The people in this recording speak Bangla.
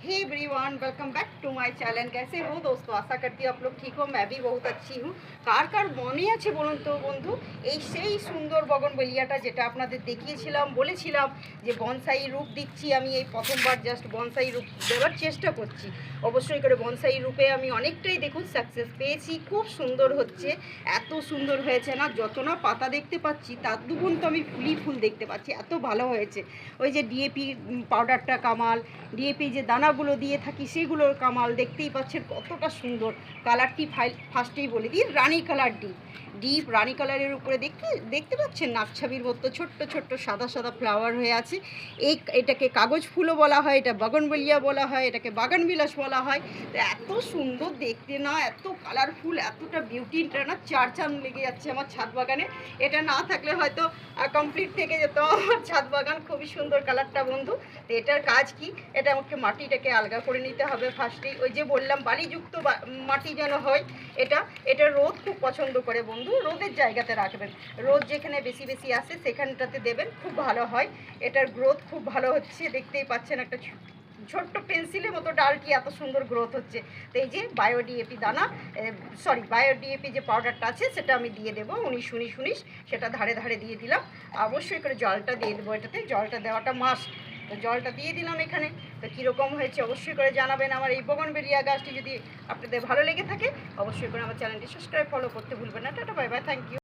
Hey everyone, welcome back to my channel. कैसे हो दोस्तों? आशा करती हूँ आप लोग ठीक हो। मैं भी बहुत अच्छी हूँ। কার কার মনে আছে বলুন তো বন্ধু, এই সেই সুন্দর বগনভেলিয়াটা যেটা আপনাদের দেখিয়েছিলাম, বলেছিলাম যে বনসাই রূপ দিচ্ছি আমি, এই প্রথমবার জাস্ট বনসাই রূপ দেওয়ার চেষ্টা করছি। অবশ্যই করে বনসাই রূপে আমি অনেকটাই দেখুন সাকসেস পেয়েছি। খুব সুন্দর হচ্ছে, এত সুন্দর হয়েছে না, যত না পাতা দেখতে পাচ্ছি তার দুগুণ তো আমি ফুল দেখতে পাচ্ছি, এত ভালো হয়েছে। ওই যে ডিএপি পাউডারটা কামাল, ডিএপি যে দানাগুলো দিয়ে থাকি সেগুলোর কামাল, দেখতেই পাচ্ছেন কতটা সুন্দর। কালারটি ফার্স্টেই বলে দিই, রানি কালার ডিপ রানি কালারের উপরে দেখতে পাচ্ছেন নাকছাবির মতো ছোট্ট ছোট্ট সাদা সাদা ফ্লাওয়ার হয়ে আছে। এটাকে কাগজ ফুলও বলা হয়, এটা বাগানবেলিয়া বলা হয়, এটাকে বাগানবিলাস বলা হয়। তো এত সুন্দর দেখতে না, এত কালারফুল, এতটা বিউটি, এটা না চার চাঁদ লেগে যাচ্ছে আমার ছাদ বাগানে। এটা না থাকলে হয়তো কমপ্লিট থেকে যেত আমার ছাদ বাগান। খুবই সুন্দর কালারটা বন্ধু। তো এটার কাজ কি, এটা আমাকে মাটিটাকে আলগা করে নিতে হবে ফার্স্টেই। ওই যে বললাম বালিযুক্ত মাটি যেন হয়। এটা রোদ খুব পছন্দ করে বন্ধু, রোদের জায়গাতে রাখবেন। রোদ যেখানে বেশি বেশি আসে সেখানটাতে দেবেন, খুব ভালো হয়। এটার গ্রোথ খুব ভালো হচ্ছে, দেখতেই পাচ্ছেন একটা ছোট্ট পেন্সিলের মতো ডালটি এত সুন্দর গ্রোথ হচ্ছে। তো এই যে বায়োডিএপি দানা, বায়োডিএপি যে পাউডারটা আছে সেটা আমি দিয়ে দেবো 19-19-19, সেটা ধারে ধারে দিয়ে দিলাম। অবশ্যই করে জলটা দিয়ে দেবো, এটাতে জলটা দেওয়াটা মাস্ট। তো জলটা দিয়ে দিলাম এখানে। তো কীরকম হয়েছে অবশ্যই করে জানাবেন। আমার এই বগনভেলিয়া গাছটি যদি আপনাদের ভালো লেগে থাকে অবশ্যই করে আমার চ্যানেলটি সাবস্ক্রাইব ফলো করতে ভুলবেন না। Tata, bye bye, thank you.